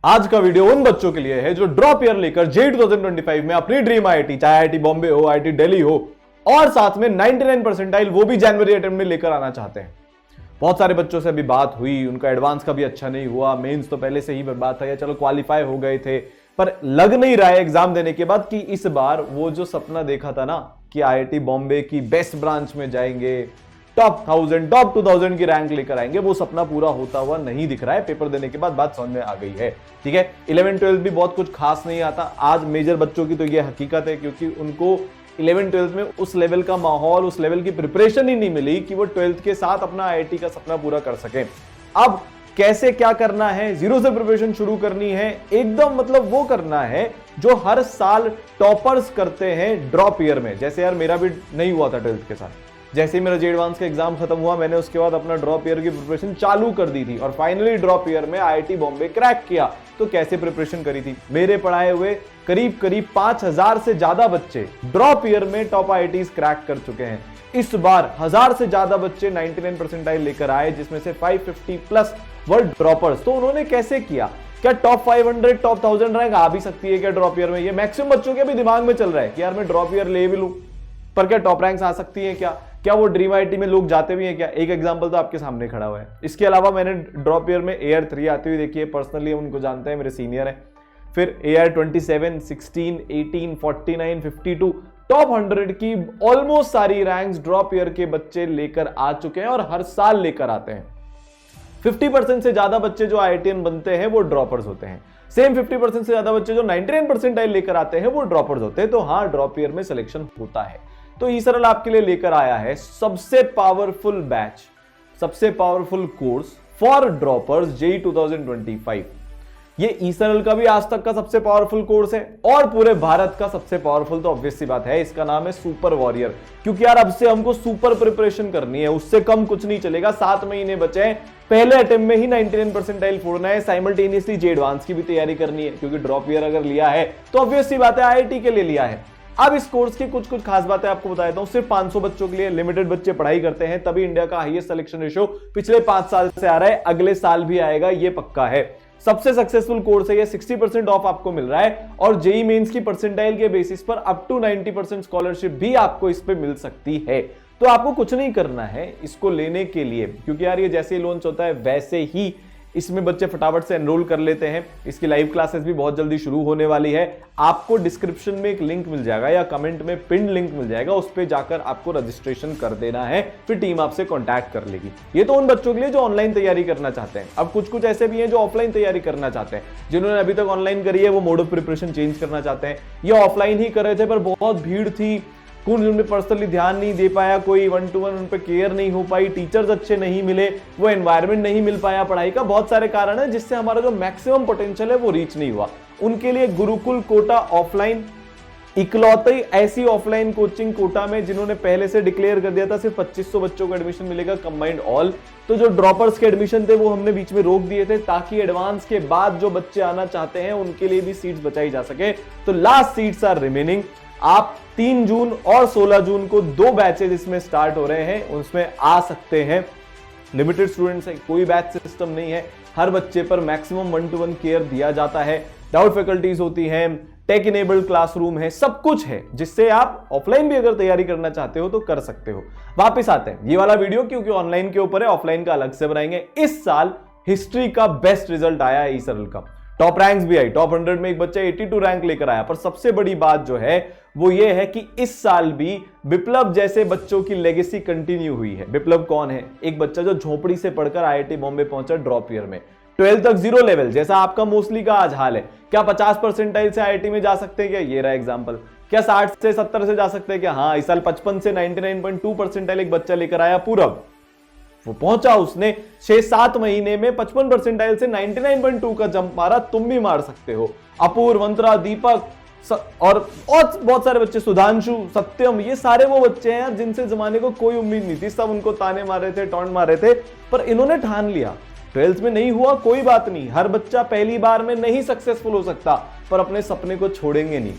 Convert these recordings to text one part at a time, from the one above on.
आज का वीडियो उन बच्चों के लिए है जो ड्रॉप ईयर लेकर जेईई 2025 में अपनी ड्रीम आईआईटी, चाहे आईआईटी बॉम्बे हो, आईआईटी दिल्ली हो, और साथ में 99 परसेंटाइल वो भी जनवरी अटेम्प्ट में लेकर आना चाहते हैं। बहुत सारे बच्चों से अभी बात हुई, उनका एडवांस का भी अच्छा नहीं हुआ, मेंस तो पहले से ही बर्बाद था या चलो क्वालिफाई हो गए थे, पर लग नहीं रहा है एग्जाम देने के बाद कि इस बार वो जो सपना देखा था ना कि आईआईटी बॉम्बे की बेस्ट ब्रांच में जाएंगे, टॉप 1000 टॉप 2000 की रैंक लेकर आएंगे, वो सपना पूरा होता हुआ नहीं दिख रहा है। पेपर देने के बाद बात समझ में आ गई है। ठीक है, 11 12 भी बहुत कुछ खास नहीं आता। आज मेजर बच्चों की तो ये हकीकत है क्योंकि उनको 11 12 में उस लेवल का माहौल, उस लेवल की प्रिपरेशन ही नहीं मिली कि वो 12th के साथ अपना आईआईटी का सपना पूरा कर सके। अब कैसे क्या करना है, जीरो से प्रिपरेशन शुरू करनी है, एकदम मतलब वो करना है जो हर साल टॉपर्स करते हैं ड्रॉप ईयर में। जैसे यार मेरा भी नहीं हुआ था 12th के साथ, जैसे ही मेरा जेईई एडवांस का एग्जाम खत्म हुआ मैंने उसके बाद अपना ड्रॉप ईयर की प्रिपरेशन चालू कर दी थी और फाइनली ड्रॉप ईयर में आईआईटी बॉम्बे क्रैक किया। तो कैसे प्रिपरेशन करी थी, मेरे पढ़ाए हुए करीब 5000 से ज्यादा बच्चे ड्रॉप ईयर में टॉप आईआईटीज क्रैक कर चुके हैं। इस बार 1000 से ज्यादा बच्चे 99 परसेंटाइल लेकर आए, जिसमें से 550 प्लस वर्ल्ड ड्रॉपर्स। तो उन्होंने कैसे किया? क्या टॉप 500 टॉप 1000 रैंक आ भी सकती है क्या ड्रॉप ईयर में? ये मैक्सिमम बच्चों के भी दिमाग में चल रहा है कि यार मैं ड्रॉप ईयर ले भी लूं, पर क्या टॉप रैंक्स आ सकती है क्या वो ड्रीम आईआईटी में लोग जाते भी हैं क्या? एक एग्जांपल तो आपके सामने खड़ा हुआ है। इसके अलावा मैंने ड्रॉप ईयर में AR 3 आती हुई देखी है, पर्सनली उनको जानते हैं, मेरे सीनियर हैं। फिर AR 27, 16, 18, 49, 52 टॉप 100 की ऑलमोस्ट सारी रैंक्स ड्रॉप ईयर के बच्चे लेकर आ चुके हैं और हर साल लेकर आते हैं। 50% से ज्यादा बच्चे जो आईआईटीएन बनते हैं वो ड्रॉपर्स होते हैं। सेम 50% से ज्यादा बच्चे जो 99 परसेंटाइल लेकर आते हैं वो ड्रॉपर्स होते हैं। तो हाँ, ड्रॉप ईयर में सिलेक्शन होता है। तो ईसरल आपके लिए लेकर आया है सबसे पावरफुल बैच, सबसे powerful course for droppers JEE 2025। ये ईसरल का भी आज तक का सबसे पावरफुल कोर्स है और पूरे भारत का सबसे पावरफुल। तो ऑब्वियस सी बात है, इसका नाम है सुपर वॉरियर, क्योंकि यार अब से हमको सुपर प्रिपरेशन करनी है, उससे कम कुछ नहीं चलेगा। 7 महीने बचे हैं, पहले अटेम्प्ट में ही 99 परसेंटाइल फोड़ना है। साइमल्टेनियसली जेईई एडवांस की भी तैयारी करनी है, क्योंकि ड्रॉप ईयर अगर लिया है तो ऑब्वियस सी बात है आईआईटी के लिए लिया है। अब इस कोर्स की कुछ खास बातें आपको बता देता हूं। सिर्फ 500 बच्चों के लिए लिमिटेड बच्चे पढ़ाई करते हैं, तभी इंडिया का हाईएस्ट सिलेक्शन रेशियो पिछले 5 साल से आ रहा है, अगले साल भी आएगा, ये पक्का है। सबसे सक्सेसफुल कोर्स है ये, 60% ऑफ आपको मिल रहा है और जेईई मेंस की परसेंटाइल के बेसिस पर अप टू 90% स्कॉलरशिप भी आपको इस पे मिल सकती है। तो आपको कुछ नहीं करना है इसको लेने के लिए, क्योंकि यार ये जैसे ही लॉन्च होता है वैसे ही इसमें बच्चे फटाफट से एनरोल कर लेते हैं। इसकी लाइव क्लासेस भी बहुत जल्दी शुरू होने वाली है। आपको डिस्क्रिप्शन में एक लिंक मिल जाएगा या कमेंट में पिन लिंक मिल जाएगा, उस पर जाकर आपको रजिस्ट्रेशन कर देना है, फिर टीम आपसे कांटेक्ट कर लेगी। ये तो उन बच्चों के लिए जो ऑनलाइन तैयारी करना चाहते हैं। अब कुछ ऐसे भी हैं जो ऑफलाइन तैयारी करना चाहते हैं, जिन्होंने अभी तक ऑनलाइन करी है वो मोड ऑफ प्रिपरेशन चेंज करना चाहते हैं। ये ऑफलाइन ही कर रहे थे पर बहुत भीड़ थी, कौन उन पे पर्सनली ध्यान नहीं दे पाया, कोई 1-to-1 उन पे केयर नहीं हो पाई, टीचर्स अच्छे नहीं मिले, वो एनवायरनमेंट नहीं मिल पाया, पढ़ाई का बहुत सारे कारण है जिससे हमारा जो मैक्सिमम पोटेंशियल है वो रीच नहीं हुआ। उनके लिए गुरुकुल कोटा ऑफलाइन इकलौती ऐसी ऑफलाइन कोचिंग कोटा में जिन्होंने पहले से डिक्लेयर कर दिया था सिर्फ 2500 बच्चों को एडमिशन मिलेगा कंबाइंड ऑल। तो जो ड्रॉपर्स के एडमिशन थे वो हमने बीच में रोक दिए थे ताकि एडवांस के बाद जो बच्चे आना चाहते हैं उनके लिए भी सीट्स बचाई जा सके। तो लास्ट सीट्स आर रिमेनिंग। आप 3 जून और 16 जून को 2 बैचेज इसमें स्टार्ट हो रहे हैं, उसमें आ सकते हैं। लिमिटेड स्टूडेंट्स है, कोई बैच सिस्टम नहीं है, हर बच्चे पर मैक्सिमम 1-to-1 केयर दिया जाता है, डाउट फैकल्टीज होती हैं, टेक इनेबल्ड क्लासरूम है, सब कुछ है जिससे आप ऑफलाइन भी अगर तैयारी करना चाहते हो तो कर सकते हो। वापस आते हैं ये वाला वीडियो क्योंकि ऑनलाइन के ऊपर है, ऑफलाइन का अलग से बनाएंगे। इस साल हिस्ट्री का बेस्ट रिजल्ट आया है ईसरल का, टॉप रैंक्स भी आई। टॉप 100 में एक बच्चा 82 रैंक लेकर आया। पर सबसे बड़ी बात जो है वो ये है कि इस साल भी विप्लव जैसे बच्चों की लेगेसी कंटिन्यू हुई है। विप्लव कौन है? एक बच्चा जो झोपड़ी से पढ़कर आईआईटी बॉम्बे पहुंचा ड्रॉप ईयर में, 12 तक जीरो लेवल, जैसा आपका मोस्टली का आज हाल है। क्या 50 परसेंटाइल से आईआईटी में जा सकते हैं क्या? ये रहा एग्जाम्पल। क्या 60 से 70 से जा सकते हैं क्या? हाँ, इस साल 55 से 99.2 परसेंटाइल एक बच्चा लेकर आया पूरब। वो पहुंचा, उसने 6-7 महीने में 55 परसेंटाइल से 99.2 का जंप मारा। तुम भी मार सकते हो। अपूर्व, मंत्रा, दीपक और बहुत सारे बच्चे, सुधांशु, सत्यम, ये सारे वो बच्चे हैं जिनसे जमाने को कोई उम्मीद नहीं थी। सब उनको ताने मार रहे थे, टॉन्ट मार रहे थे, पर इन्होंने ठान लिया। 12th में नहीं हुआ कोई बात नहीं, हर बच्चा पहली बार में नहीं सक्सेसफुल हो सकता, पर अपने सपने को छोड़ेंगे नहीं।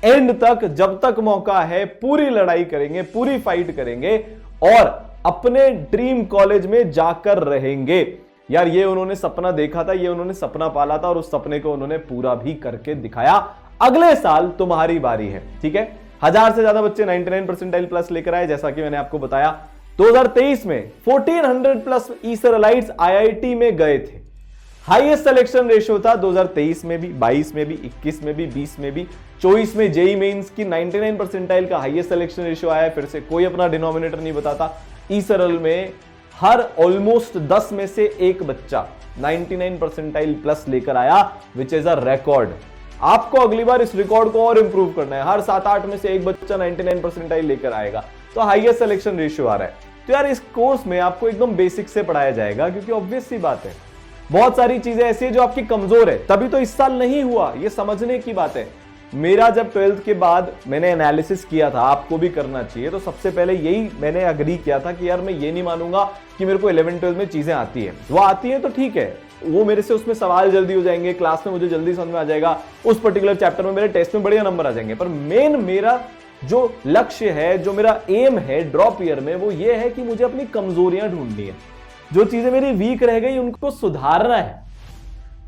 एंड तक, जब तक मौका है, पूरी लड़ाई करेंगे, पूरी फाइट करेंगे और अपने ड्रीम कॉलेज में जाकर रहेंगे। यार ये उन्होंने सपना देखा था, ये उन्होंने सपना पाला था और उस सपने को उन्होंने पूरा भी करके दिखाया। अगले साल तुम्हारी बारी है, ठीक है। 1000 से ज्यादा बच्चे 99 परसेंटाइल प्लस लेकर आए, जैसा कि मैंने आपको बताया। 2023 में 1400 प्लस ईसराइलिट्स आईआईटी में गए थे। हाईएस्ट सिलेक्शन रेशियो था 2023 में भी, 22 में भी, 21 में भी, 20 में भी। 24 में जेई मेंस की 99 परसेंटाइल का हाईएस्ट सिलेक्शन रेशियो आया। फिर से कोई अपना डिनोमिनेटर नहीं बताता। ईसरल में हर ऑलमोस्ट 10 में से एक बच्चा 99 परसेंटाइल प्लस लेकर आया, विच इज अ रिकॉर्ड। आपको अगली बार इस रिकॉर्ड को और इंप्रूव करना है। हर 7-8 में से एक बच्चा 99 परसेंटाइल लेकर आएगा, तो हाईएस्ट सिलेक्शन रेशियो आ रहा है। तो यार इस कोर्स में आपको एकदम बेसिक से पढ़ाया जाएगा, क्योंकि ऑब्वियस सी बात है बहुत सारी चीजें ऐसी है जो आपकी कमजोर है, तभी तो इस साल नहीं हुआ, ये समझने की बात है। मेरा जब 12th के बाद मैंने एनालिसिस किया था, आपको भी करना चाहिए, तो सबसे पहले यही मैंने अग्री किया था कि यार मैं ये नहीं मानूंगा कि मेरे को 11-12 में चीजें आती है। वो आती है तो ठीक है, वो मेरे से उसमें सवाल जल्दी हो जाएंगे, क्लास में मुझे जल्दी समझ में आ जाएगा, उस पर्टिकुलर चैप्टर में मेरे टेस्ट में बढ़िया नंबर आ जाएंगे। पर मेन मेरा जो लक्ष्य है, जो मेरा एम है ड्रॉप ईयर में, वो ये है कि मुझे अपनी कमजोरियां ढूंढनी है। जो चीजें मेरी वीक रह गई उनको सुधारना है।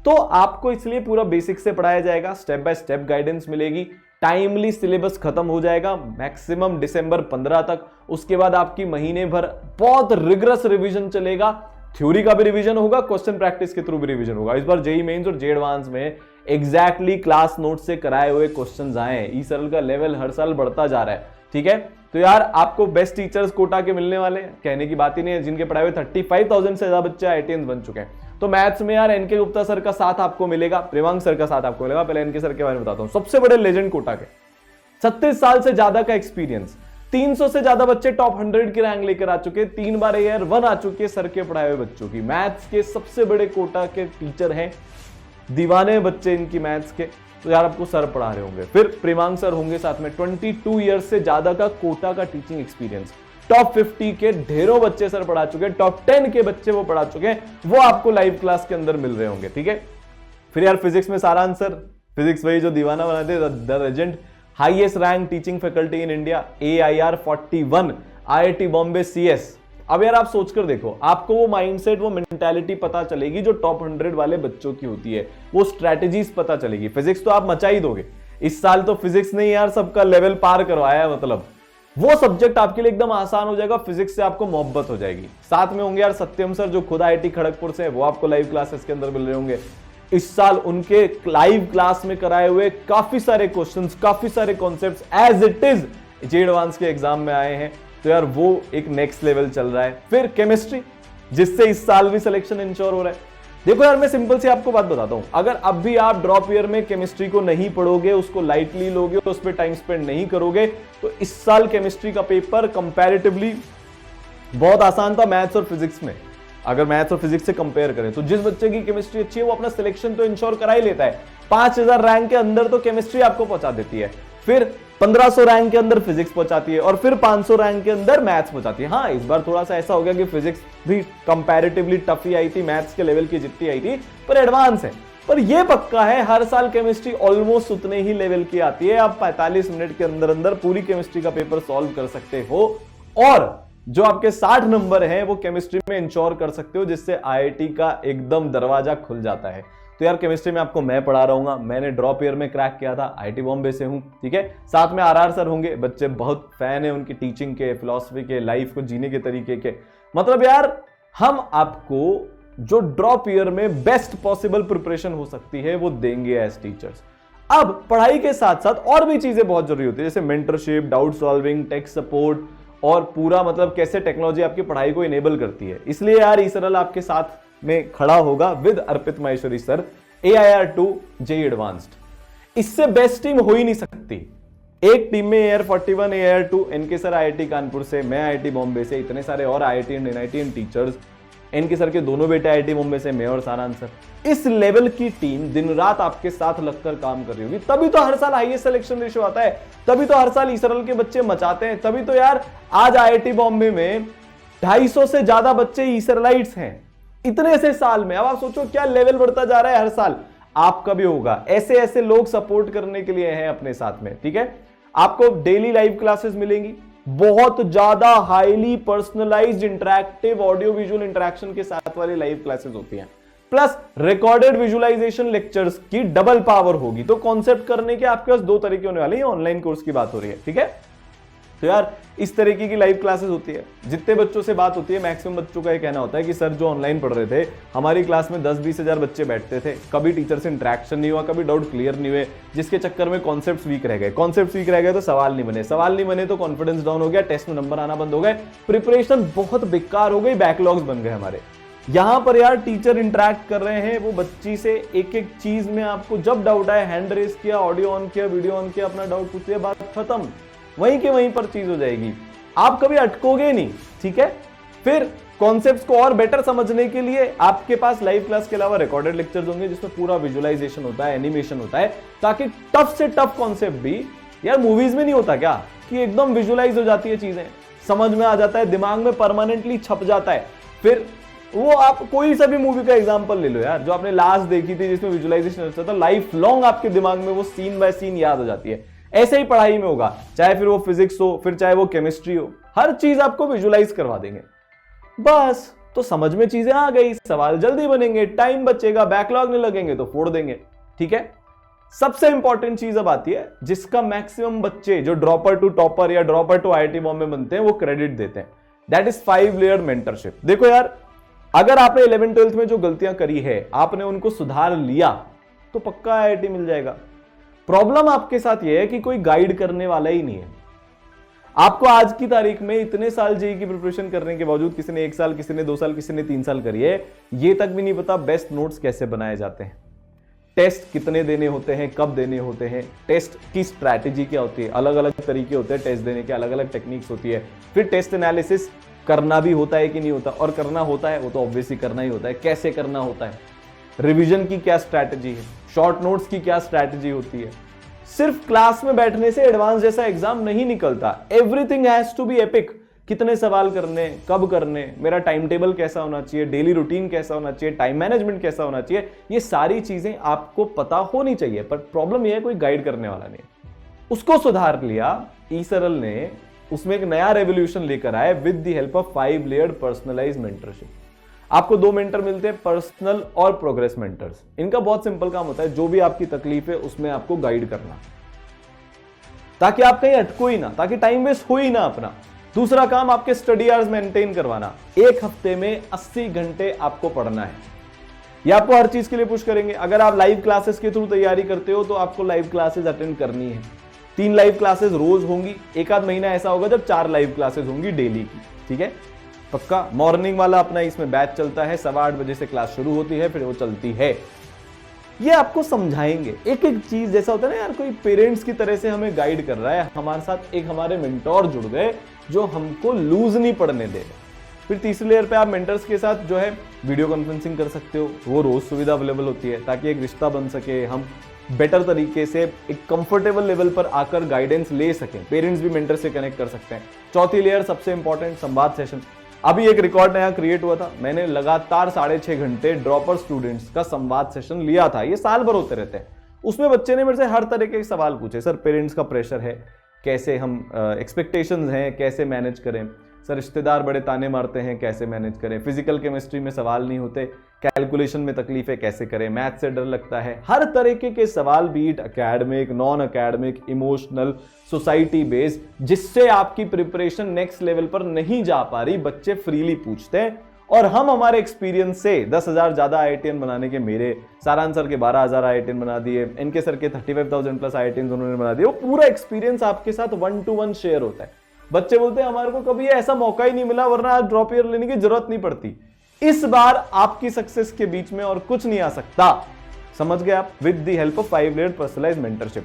तो आपको इसलिए पूरा बेसिक से पढ़ाया जाएगा, स्टेप बाय स्टेप गाइडेंस मिलेगी, टाइमली सिलेबस खत्म हो जाएगा मैक्सिमम दिसंबर 15 तक। उसके बाद आपकी महीने भर बहुत रिगरस रिवीजन चलेगा। थ्योरी का भी रिवीजन होगा, क्वेश्चन प्रैक्टिस के थ्रू भी रिवीजन होगा। इस बार जेई मेंस और जे एडवांस में एग्जैक्टली क्लास नोट से कराए हुए क्वेश्चंस आए हैं। ईसरल का लेवल हर साल बढ़ता जा रहा है, ठीक है। तो यार आपको बेस्ट टीचर्स कोटा के मिलने वाले हैं, कहने की बात ही नहीं है, जिनके पढ़ाए हुए 35,000 से ज्यादा बच्चे आईआईटीएंस बन चुके हैं। तो मैथ्स में यार एनके गुप्ता सर का साथ आपको मिलेगा, प्रेमांक सर का साथ आपको मिलेगा। पहले एनके सर के बारे में बताता हूं, सबसे बड़े लेजेंड कोटा के, 36 साल से ज्यादा का एक्सपीरियंस, 300 से ज्यादा बच्चे टॉप 100 की रैंक लेकर आ चुके, 3 बार AR 1 आ चुके सर के पढ़ाए हुए बच्चों की। मैथ्स के सबसे बड़े कोटा के टीचर हैं, दीवाने बच्चे इनकी मैथ्स के। तो यार आपको सर पढ़ा रहे होंगे। फिर प्रेमांक सर होंगे साथ में, 22 ईयर्स से ज्यादा का कोटा का टीचिंग एक्सपीरियंस। टॉप 50 के ढेरों बच्चे सर पढ़ा चुके हैं, टॉप 10 के बच्चे वो पढ़ा चुके हैं, वो आपको लाइव क्लास के अंदर मिल रहे होंगे, ठीक है। फिर यार फिजिक्स में सारा आंसर, फिजिक्स वही जो दीवाना बनाते हैं, the legend, highest rank teaching faculty in India, AIR 41, IIT Bombay CS। अब यार आप सोचकर देखो, आपको वो माइंडसेट, वो मेंटालिटी पता चलेगी जो टॉप 100 वाले बच्चों की होती है, वो स्ट्रैटेजीज पता चलेगी। फिजिक्स तो आप मचा ही दोगे इस साल, तो फिजिक्स ने यार सबका लेवल पार करवाया है, मतलब वो सब्जेक्ट आपके लिए एकदम आसान हो जाएगा, फिजिक्स से आपको मोहब्बत हो जाएगी। साथ में होंगे यार सत्यम सर, जो खुद IIT खड़गपुर से है, वो आपको लाइव क्लासेस के अंदर मिल रहे होंगे। इस साल उनके लाइव क्लास में कराए हुए काफी सारे क्वेश्चंस, काफी सारे concepts as it is JEE advance के एग्जाम में आए हैं, तो यार वो एक नेक्स्ट लेवल चल रहा है। फिर केमिस्ट्री, जिससे इस साल भी सिलेक्शन इंश्योर हो रहा है। देखो यार मैं सिंपल सी आपको बात बताता हूं, अगर अब भी आप ड्रॉप ईयर में केमिस्ट्री को नहीं पढ़ोगे, उसको लाइटली लोगे, उस पर टाइम स्पेंड नहीं करोगे, तो इस साल केमिस्ट्री का पेपर कंपैरेटिवली बहुत आसान था मैथ्स और फिजिक्स में। अगर मैथ्स और फिजिक्स से कंपेयर करें तो जिस बच्चे की केमिस्ट्री अच्छी है वो अपना सिलेक्शन तो इंश्योर करा ही लेता है। 5000 रैंक के अंदर तो केमिस्ट्री आपको पहुंचा देती है, फिर 1500 रैंक के अंदर फिजिक्स पहुंचाती है, और फिर 500 रैंक के अंदर मैथ्स पहुंचाती है। हाँ, इस बार थोड़ा सा ऐसा हो गया कि फिजिक्स भी कंपैरेटिवली टफ ही आई थी, मैथ्स के लेवल की जितनी आई थी, पर एडवांस है। पर यह पक्का है हर साल केमिस्ट्री ऑलमोस्ट उतने ही लेवल की आती है। आप 45 मिनट के अंदर अंदर पूरी केमिस्ट्री का पेपर सॉल्व कर सकते हो, और जो आपके 60 नंबर हैं वो केमिस्ट्री में इंश्योर कर सकते हो, जिससे IIT का एकदम दरवाजा खुल जाता है। तो यार केमिस्ट्री में आपको मैं पढ़ा रहूंगा, मैंने ड्रॉप ईयर में क्रैक किया था, IIT बॉम्बे से हूं, ठीक है। साथ में RR सर होंगे, बच्चे बहुत फैन है उनकी टीचिंग के, फिलॉसफी के, लाइफ को जीने के तरीके के। मतलब यार हम आपको जो ड्रॉप ईयर में बेस्ट पॉसिबल प्रिपरेशन हो सकती है वो देंगे एज टीचर्स। अब पढ़ाई के साथ साथ और भी चीजें बहुत जरूरी होती है, जैसे mentorship, doubt solving, tech support, और पूरा मतलब कैसे टेक्नोलॉजी आपकी पढ़ाई को इनेबल करती है। इसलिए यार ईसरल आपके साथ में खड़ा होगा with Arpit Maheshwari sir, AIR 2 JEE advanced. इससे बेस्ट टीम हो ही नहीं सकती। एक टीम में AIR 41, AIR 2, NK sir IIT Kanpur से, मैं IIT बॉम्बे से, इतने सारे और IIT and NIT teachers, NK sir के दोनों बेटे IIT बॉम्बे से, मैं और सारांश सर। इस लेवल की टीम दिन रात आपके साथ लगकर काम कर रही होगी, तभी तो हर साल हाईएस्ट सिलेक्शन रेशियो आता है, तभी तो हर साल ईसरल के बच्चे मचाते हैं, तभी तो यार आज IIT बॉम्बे में 250 से ज्यादा बच्चे ईसरलाइट्स हैं इतने से साल में। अब आप सोचो क्या लेवल बढ़ता जा रहा है हर साल। आपका भी होगा, ऐसे ऐसे लोग सपोर्ट करने के लिए हैं अपने साथ में, ठीक है। आपको डेली लाइव क्लासेस मिलेंगी, बहुत ज्यादा highly personalised interactive audio visual interaction के साथ वाली लाइव क्लासेस होती हैं, प्लस रिकॉर्डेड विजुअलाइजेशन लेक्चर्स की डबल पावर होगी। तो कॉन्सेप्ट करने के आपके पास दो तरीके होने वाले हैं, ऑनलाइन कोर्स की बात हो रही है, ठीक है। तो यार इस तरीके की लाइव क्लासेस होती है, जितने बच्चों से बात होती है मैक्सिमम बच्चों का ये कहना होता है कि सर जो ऑनलाइन पढ़ रहे थे हमारी क्लास में 10-20 हजार बच्चे बैठते थे, कभी टीचर से इंटरेक्शन नहीं हुआ, कभी डाउट क्लियर नहीं हुए, जिसके चक्कर में कॉन्सेप्ट वीक रह गए, कॉन्सेप्ट वीक रह गए तो सवाल नहीं बने तो कॉन्फिडेंस डाउन हो गया, टेस्ट में नंबर आना बंद हो गए, प्रिपरेशन बहुत बेकार हो गई, बैकलॉग्स बन गए हमारे। यहां पर यार टीचर इंटरेक्ट कर रहे हैं, वो बच्ची से एक एक चीज में आपको जब डाउट आए हैंड रेस किया, ऑडियो ऑन किया, वीडियो ऑन किया, अपना डाउट पूछ लिया, बात खत्म, वहीं के वहीं पर चीज हो जाएगी, आप कभी अटकोगे नहीं, ठीक है। फिर कॉन्सेप्ट्स को और बेटर समझने के लिए आपके पास लाइव क्लास के अलावा रिकॉर्डेड लेक्चर्स होंगे जिसमें पूरा विजुअलाइजेशन होता है, एनिमेशन होता है, ताकि टफ से टफ कॉन्सेप्ट भी, यार मूवीज में नहीं होता क्या कि एकदम विजुअलाइज हो जाती है, चीजें समझ में आ जाता है, दिमाग में परमानेंटली छप जाता है। फिर वो आप कोई सा भी मूवी का एग्जांपल ले लो यार, जो आपने लास्ट देखी थी जिसमें विजुअलाइजेशन होता था, लाइफ लॉन्ग आपके दिमाग में वो सीन बाय सीन याद हो जाती है। ऐसे ही पढ़ाई में होगा, चाहे फिर वो फिजिक्स हो, फिर चाहे वो केमिस्ट्री हो, हर चीज आपको विजुअलाइज करवा देंगे, बस तो समझ में चीजें आ गई, सवाल जल्दी बनेंगे, टाइम बचेगा, बैकलॉग नहीं लगेंगे तो फोड़ देंगे, ठीक है। सबसे इंपॉर्टेंट चीज अब आती है जिसका मैक्सिमम बच्चे जो ड्रॉपर टू टॉपर या ड्रॉपर टू आईआईटी बॉम्बे बनते हैं वो क्रेडिट देते हैं, दैट इज 5 लेयर मेंटरशिप। देखो यार, अगर आपने 11th-12th में जो गलतियां करी है आपने उनको सुधार लिया तो पक्का आईआईटी मिल जाएगा। प्रॉब्लम आपके साथ यह है कि कोई गाइड करने वाला ही नहीं है। आपको आज की तारीख में इतने साल जेईई की प्रिपरेशन करने के बावजूद, किसी ने 1 साल, किसी ने 2 साल, किसी ने 3 साल करी है, ये तक भी नहीं पता बेस्ट नोट्स कैसे बनाए जाते हैं, टेस्ट कितने देने होते हैं, कब देने होते हैं, टेस्ट की स्ट्रैटेजी क्या होती है, अलग अलग तरीके होते हैं टेस्ट देने के, अलग अलग टेक्निक्स होती है, फिर टेस्ट एनालिसिस करना भी होता है कि नहीं होता, और करना होता है वो तो ऑब्वियसली करना ही होता है, कैसे करना होता है, रिवीजन की क्या स्ट्रैटेजी है, शॉर्ट नोट्स की क्या स्ट्रैटेजी होती है। सिर्फ क्लास में बैठने से एडवांस जैसा एग्जाम नहीं निकलता, everything has to be epic. कितने सवाल करने, कब करने, मेरा टाइम टेबल कैसा होना चाहिए, डेली रूटीन कैसा होना चाहिए, टाइम मैनेजमेंट कैसा होना चाहिए, ये सारी चीजें आपको पता होनी चाहिए। पर प्रॉब्लम यह है कोई गाइड करने वाला नहीं। उसको सुधार लिया ई-सरल ने, उसमें एक नया रेवोल्यूशन लेकर आए with the help of 5 layered personalised mentorship. आपको 2 मेंटर मिलते हैं, पर्सनल और प्रोग्रेस मेंटर्स। इनका बहुत सिंपल काम होता है, जो भी आपकी तकलीफ है उसमें आपको गाइड करना, ताकि आप कहीं अटको ही ना, ताकि टाइम वेस्ट हो ही ना अपना। दूसरा काम, आपके स्टडी आवर्स मेंटेन करवाना। 1 हफ्ते में 80 घंटे आपको पढ़ना है, ये आपको हर चीज के लिए पुश करेंगे। अगर आप लाइव क्लासेस के थ्रू तैयारी करते हो तो आपको लाइव क्लासेस अटेंड करनी है। 3 लाइव क्लासेस रोज होंगी, एक आध महीना ऐसा होगा जब 4 लाइव क्लासेस होंगी डेली की, ठीक है, पक्का। मॉर्निंग वाला अपना इसमें बैच चलता है, 8:15 बजे से क्लास शुरू होती है, फिर वो चलती है। ये आपको समझाएंगे एक एक चीज, जैसा होता है ना यार, कोई पेरेंट्स की तरह से हमें गाइड कर रहा है, हमारे साथ एक हमारे मेंटोर जुड़ गए जो हमको लूज नहीं पढ़ने दे रहे। फिर तीसरी लेयर पे आप मेंटर्स के साथ जो है वीडियो कॉन्फ्रेंसिंग कर सकते हो, वो रोज सुविधा अवेलेबल होती है, ताकि एक रिश्ता बन सके, हम बेटर तरीके से एक कंफर्टेबल लेवल पर आकर गाइडेंस ले सकें, पेरेंट्स भी मेंटर से कनेक्ट कर सकते हैं। चौथी लेयर सबसे इंपॉर्टेंट, संवाद सेशन। अभी एक रिकॉर्ड नया क्रिएट हुआ था, मैंने लगातार 6.5 घंटे ड्रॉपर स्टूडेंट्स का संवाद सेशन लिया था, ये साल भर होते रहते हैं। उसमें बच्चे ने मेरे से हर तरह के सवाल पूछे, सर पेरेंट्स का प्रेशर है, कैसे हम एक्सपेक्टेशंस हैं कैसे मैनेज करें, सर रिश्तेदार बड़े ताने मारते हैं कैसे मैनेज करें, फिजिकल केमिस्ट्री में सवाल नहीं होते, कैलकुलेशन में तकलीफें कैसे करें, मैथ से डर लगता है, हर तरीके के सवाल, be it academic, non academic, emotional, society based, जिससे आपकी प्रिपरेशन नेक्स्ट लेवल पर नहीं जा पा रही, बच्चे फ्रीली पूछते हैं। और हम हमारे एक्सपीरियंस से 10,000 ज्यादा आईआईटीएन बनाने के, मेरे सारांश सर के 12,000 आईआईटीएन बना दिए, इनके सर के 35,000 प्लस आईआईटीएन उन्होंने बना दिए, वो पूरा एक्सपीरियंस आपके साथ 1-to-1 शेयर होता है। बच्चे बोलते हैं हमारे को कभी ऐसा मौका ही नहीं मिला, वरना आज ड्रॉप ईयर लेने की जरूरत नहीं पड़ती। इस बार आपकी सक्सेस के बीच में और कुछ नहीं आ सकता, समझ गए आप, with the help of 5 layer personalised mentorship.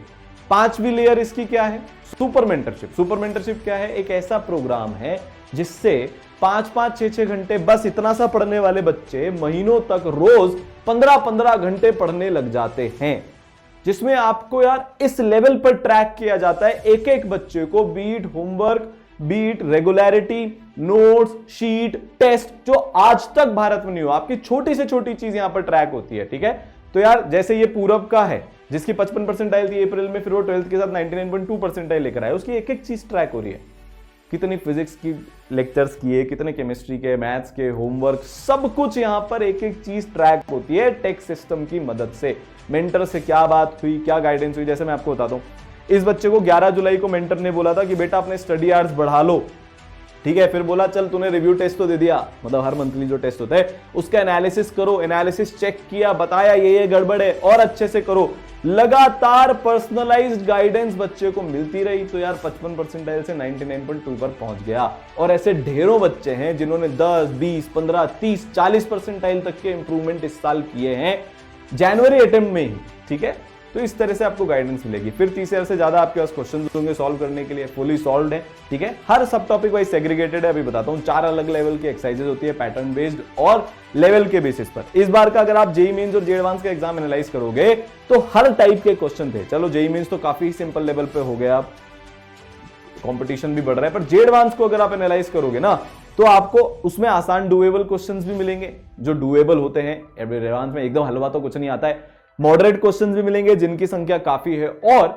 5वीं लेयर इसकी क्या है, सुपर मेंटरशिप। सुपर मेंटरशिप क्या है, एक ऐसा प्रोग्राम है जिससे 5-5, 6-6 घंटे बस इतना सा पढ़ने वाले बच्चे महीनों तक रोज 15-15 घंटे पढ़ने लग जाते हैं, जिसमें आपको यार इस लेवल पर ट्रैक किया जाता है एक एक बच्चे को, be it homework, be it regularity, notes, sheet, test, जो आज तक भारत में नहीं हुआ। आपकी छोटी से छोटी चीज यहां पर ट्रैक होती है, ठीक है। तो यार जैसे ये पूरब का है जिसकी 55 परसेंटाइल थी अप्रैल में, फिर वो 12th के साथ 99.2 परसेंटाइल लेकर आया, उसकी एक एक चीज ट्रैक हो रही है कितनी फिजिक्स की लेक्चर्स किए, कितने केमिस्ट्री के, मैथ्स के, होमवर्क, सब कुछ यहां पर एक एक चीज ट्रैक होती है टेक्स्ट सिस्टम की मदद से। मेंटर से क्या बात हुई, क्या गाइडेंस हुई, जैसे मैं आपको बताता हूं, इस बच्चे को 11 जुलाई को मेंटर ने बोला था कि बेटा अपने स्टडी आवर्स बढ़ा लो, ठीक है। फिर बोला चल तूने रिव्यू टेस्ट तो दे दिया, मतलब हर मंथली जो टेस्ट होता है उसका एनालिसिस करो, एनालिसिस चेक किया, बताया ये गड़बड़ है और अच्छे से करो। लगातार पर्सनलाइज्ड गाइडेंस बच्चे को मिलती रही, तो यार 55 परसेंटाइल से 99.2 पर पहुंच गया। और ऐसे ढेरों बच्चे हैं जिन्होंने 10, 20, 15, 30, 40 परसेंटाइल तक के इंप्रूवमेंट इस साल किए हैं जनवरी अटेम्प्ट में ही, ठीक है। तो इस तरह से आपको गाइडेंस मिलेगी। फिर 30,000 से ज्यादा आपके पास क्वेश्चन होंगे सॉल्व करने के लिए, फुली सॉल्व्ड है, ठीक है। हर सब टॉपिक वाइज सेग्रीगेटेड है, अभी बताता हूं। 4 अलग लेवल की एक्सरसाइजेज होती है पैटर्न बेस्ड और लेवल के बेसिस पर। इस बार का अगर आप जेईई मेंस और जेईई एडवांस का एग्जाम एनालाइज करोगे तो हर टाइप के क्वेश्चन थे। चलो जेईई मेंस तो काफी सिंपल लेवल पे हो गया, कंपटीशन भी बढ़ रहा है, पर जेईई एडवांस को अगर आप एनालाइज करोगे ना तो आपको उसमें आसान डुएबल क्वेश्चंस भी मिलेंगे, जो डुएबल होते हैं। एडवांस में एकदम हलवा तो कुछ नहीं आता है। मॉडरेट क्वेश्चंस भी मिलेंगे जिनकी संख्या काफी है। और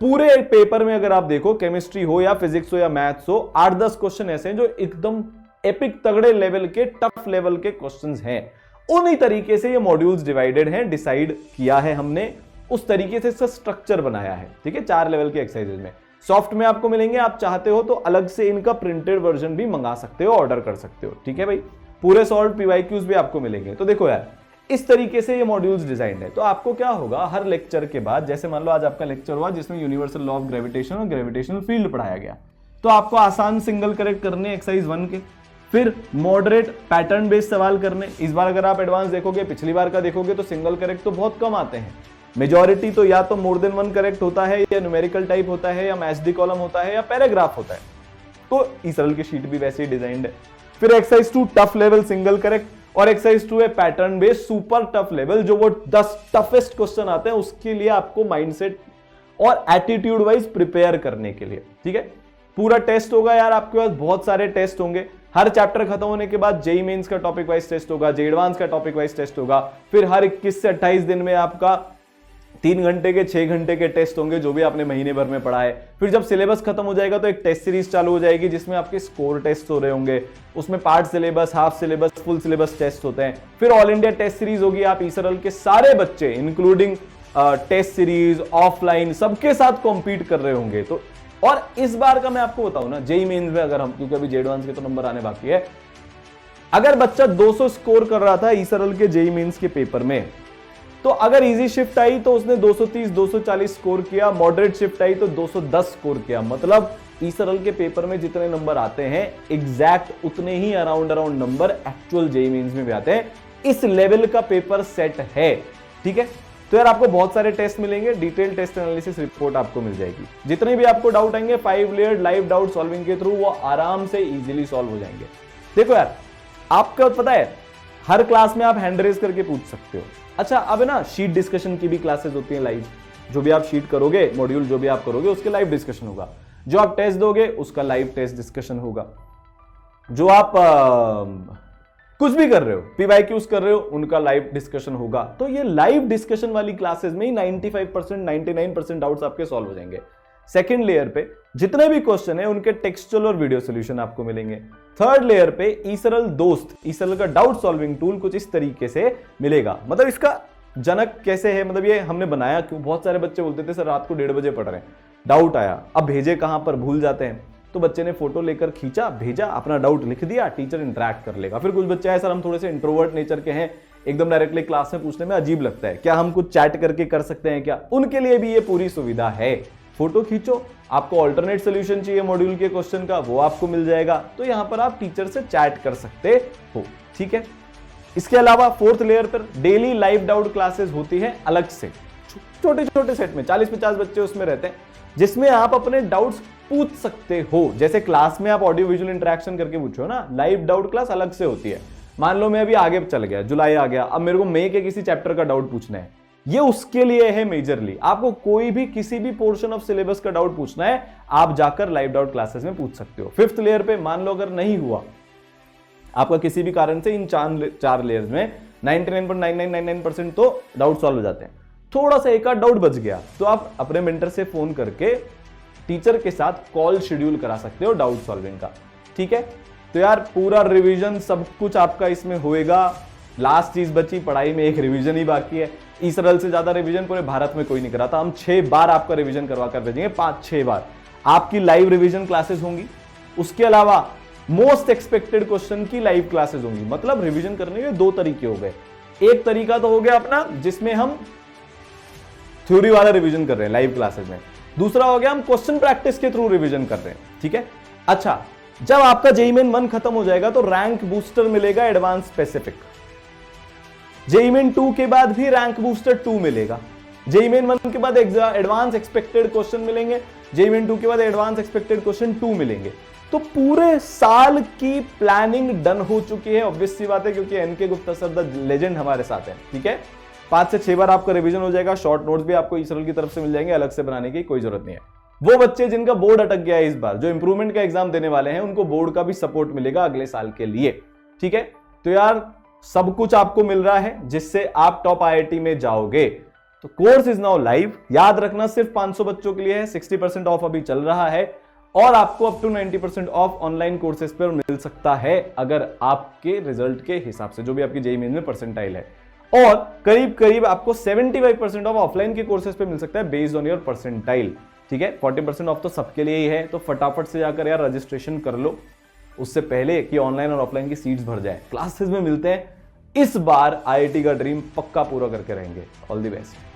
पूरे पेपर में अगर आप देखो, केमिस्ट्री हो या फिजिक्स हो या मैथ्स हो, 8-10 क्वेश्चन ऐसे हैं जो एकदम एपिक तगड़े लेवल के, टफ लेवल के क्वेश्चंस हैं। उन्हीं तरीके से ये मॉड्यूल्स डिवाइडेड हैं, डिसाइड किया है हमने, उस तरीके से इसका स्ट्रक्चर बनाया है, ठीक है। 4 लेवल के एक्सरसाइजेज में सॉफ्ट में आपको मिलेंगे, आप चाहते हो तो अलग से इनका प्रिंटेड वर्जन भी मंगा सकते हो, ऑर्डर कर सकते हो, ठीक है भाई। पूरे सॉल्व पीवाईक्यूज भी आपको मिलेंगे। तो देखो यार, इस तरीके से ये मॉड्यूल्स डिजाइन है। तो आपको क्या होगा, हर लेक्चर के बाद, जैसे मान लो आज आपका लेक्चर हुआ जिसमें यूनिवर्सल लॉ ऑफ ग्रेविटेशन और ग्रेविटेशनल फील्ड पढ़ाया गया, तो आपको आसान सिंगल करेक्ट करने एक्सरसाइज 1 के, फिर मॉडरेट पैटर्न बेस्ड सवाल करने। इस बार अगर आप एडवांस देखोगे, पिछली बार का देखोगे तो सिंगल करेक्ट तो बहुत कम आते हैं। मेजॉरिटी तो या तो मोर देन 1 करेक्ट होता है, या न्यूमेरिकल टाइप होता है, या मैच दी कॉलम होता है, या पैराग्राफ होता है। तो ईसरल की शीट भी वैसे ही डिजाइंड है। फिर exercise 2 tough level single correct, और एक्सरसाइज 2 है pattern based super tough level, जो वो 10 टफेस्ट क्वेश्चन आते हैं उसके लिए आपको माइंडसेट और एटीट्यूड वाइज प्रिपेयर करने के लिए, ठीक है। पूरा टेस्ट होगा यार, आपके पास बहुत सारे टेस्ट होंगे। हर चैप्टर खत्म होने के बाद जेईई मेंस का टॉपिक वाइज टेस्ट होगा, जेईई एडवांस का टॉपिक वाइज टेस्ट होगा। फिर हर 21 से 28 दिन में आपका 3 घंटे के 6 घंटे के टेस्ट होंगे, जो भी आपने महीने भर में पढ़ा है। फिर जब सिलेबस खत्म हो जाएगा तो एक टेस्ट सीरीज चालू हो जाएगी जिसमें आपके स्कोर टेस्ट हो रहे होंगे। उसमें part syllabus, half syllabus, full syllabus test होते हैं। फिर ऑल इंडिया टेस्ट सीरीज होगी, आप ईसरल के सारे बच्चे इंक्लूडिंग टेस्ट सीरीज ऑफलाइन सबके साथ कॉम्पीट कर रहे होंगे। तो और इस बार का मैं आपको बताऊं ना, जेईई मेंस में अगर हम, क्योंकि अभी जेईई एडवांस के तो नंबर आने बाकी है, अगर बच्चा 200 स्कोर कर रहा था ईसरल के जेईई मेंस के पेपर में, तो अगर इजी शिफ्ट आई तो उसने 230 240 स्कोर किया, मॉडरेट शिफ्ट आई तो 210 स्कोर किया। मतलब ईसरल के पेपर में जितने नंबर आते हैं एग्जैक्ट उतने ही around number actual JEE Mains में भी आते हैं। इस लेवल का पेपर सेट है, ठीक है। तो यार आपको बहुत सारे टेस्ट मिलेंगे, डिटेल टेस्ट एनालिसिस रिपोर्ट आपको मिल जाएगी। जितने भी आपको डाउट आएंगे 5 लेयर्ड लाइव डाउट सॉल्विंग के थ्रू वो आराम से इजीली सॉल्व हो जाएंगे। देखो यार, आपको पता है हर क्लास में आप हैंड रेज करके पूछ सकते हो। अच्छा, अब ना शीट डिस्कशन की भी क्लासेस होती हैं लाइव। जो भी आप शीट करोगे, मॉड्यूल जो भी आप करोगे उसके लाइव डिस्कशन होगा। जो आप टेस्ट दोगे उसका लाइव टेस्ट डिस्कशन होगा। जो आप कुछ भी कर रहे हो, पीवाईक्यूज कर रहे हो, उनका लाइव डिस्कशन होगा। तो ये लाइव डिस्कशन वाली क्लासेस में ही 95% 99% डाउट्स आपके सॉल्व हो जाएंगे। सेकंड लेयर पे जितने भी क्वेश्चन है उनके टेक्सचुअल और वीडियो सॉल्यूशन आपको मिलेंगे। थर्ड लेयर पे ईसरल दोस्त, ईसरल का डाउट सॉल्विंग टूल कुछ इस तरीके से मिलेगा। मतलब इसका जनक कैसे है, मतलब ये हमने बनाया क्यों, बहुत सारे बच्चे बोलते थे सर रात को 1:30 बजे पढ़ रहे हैं, डाउट आया, अब भेजे कहां पर, भूल जाते हैं। तो बच्चे ने फोटो लेकर खींचा, भेजा, अपना डाउट लिख दिया, टीचर इंटरेक्ट कर लेगा। फिर कुछ बच्चे है सर हम थोड़े से इंट्रोवर्ट नेचर के हैं, एकदम डायरेक्टली क्लास में पूछने में अजीब लगता है, क्या हम कुछ चैट करके कर सकते हैं क्या? उनके लिए भी ये पूरी सुविधा है। फोटो खींचो, आपको ऑल्टरनेट सोल्यूशन चाहिए मॉड्यूल के क्वेश्चन का, वो आपको मिल जाएगा। तो यहां पर आप टीचर से चैट कर सकते हो, ठीक है। इसके अलावा फोर्थ लेयर पर डेली लाइव डाउट क्लासेस होती है अलग से, छोटे छोटे सेट में 40-50 बच्चे उसमें रहते हैं, जिसमें आप अपने डाउट्स पूछ सकते हो। जैसे क्लास में आप ऑडियो विजुअल इंटरेक्शन करके पूछो ना, लाइव डाउट क्लास अलग से होती है। मान लो मैं अभी आगे चल गया, जुलाई आ गया, अब मेरे को मई के किसी चैप्टर का डाउट पूछना है, ये उसके लिए है मेजरली। आपको कोई भी किसी भी पोर्शन ऑफ सिलेबस का डाउट पूछना है, आप जाकर लाइव डाउट क्लासेस में पूछ सकते हो। फिफ्थ लेयर पे मान लो अगर नहीं हुआ आपका किसी भी कारण से, इन 4 लेयर्स में 99.9999% तो डाउट सॉल्व हो जाते हैं। थोड़ा सा एक आध डाउट बच गया तो आप अपने मेंटर से फोन करके टीचर के साथ कॉल शेड्यूल करा सकते हो डाउट सॉल्विंग का। ठीक है, तो यार पूरा रिवीजन सब कुछ आपका इसमें होएगा। लास्ट चीज बची पढ़ाई में, एक रिवीजन ही बाकी है। इसरल से ज्यादा रिवीजन पूरे भारत में कोई नहीं कराता। हम 6 बार आपका रिवीजन करवा कर भेजेंगे, 5-6 बार आपकी लाइव रिवीजन क्लासेस होंगी। उसके अलावा मोस्ट एक्सपेक्टेड क्वेश्चन की लाइव क्लासेस होंगी। मतलब रिवीजन करने के 2 तरीके हो गए। एक तरीका तो हो गया अपना जिसमें हम थ्योरी वाला रिवीजन कर रहे हैं लाइव क्लासेस में, दूसरा हो गया हम क्वेश्चन प्रैक्टिस के थ्रू रिवीजन कर रहे हैं। ठीक है, अच्छा जब आपका जेईई मेन 1 खत्म हो जाएगा तो रैंक बूस्टर मिलेगा एडवांस स्पेसिफिक। जेईई मेन 2 के बाद भी रैंक बूस्टर 2 मिलेगा। जेईई मेन 1 के बाद एडवांस एक्सपेक्टेड क्वेश्चन मिलेंगे, जेईई मेन 2 के बाद एडवांस एक्सपेक्टेड क्वेश्चन 2 मिलेंगे। तो पूरे साल की प्लानिंग डन हो चुकी है। ऑब्वियस सी बात है क्योंकि NK Gupta sir the legend हमारे साथ है। ठीक है, 5 से 6 बार आपका रिवीजन हो जाएगा। शॉर्ट नोट्स भी आपको इसरल की तरफ से मिल जाएंगे, अलग से बनाने की कोई जरूरत नहीं है। वो बच्चे जिनका बोर्ड अटक गया है इस बार, जो इंप्रूवमेंट का एग्जाम देने वाले हैं, उनको बोर्ड का भी सपोर्ट मिलेगा अगले साल के लिए। ठीक है, तो यार सब कुछ आपको मिल रहा है जिससे आप टॉप आईआईटी में जाओगे। तो कोर्स इज नाउ लाइव। याद रखना सिर्फ 500 बच्चों के लिए है। 60% ऑफ अभी चल रहा है और आपको up to 90% off online courses पर मिल सकता है अगर आपके रिजल्ट के हिसाब से, जो भी आपकी जेईई मेन में परसेंटाइल है। और करीब करीब आपको 75% ऑफ ऑफलाइन के कोर्सेज पे मिल सकता है बेस्ड ऑन योर परसेंटाइल। ठीक है, 40% ऑफ तो सबके लिए ही है। तो फटाफट से जाकर यार रजिस्ट्रेशन कर लो उससे पहले कि ऑनलाइन और ऑफलाइन की सीट्स भर जाए। क्लासेस में मिलते हैं। इस बार आईआईटी का ड्रीम पक्का पूरा करके रहेंगे। All the best.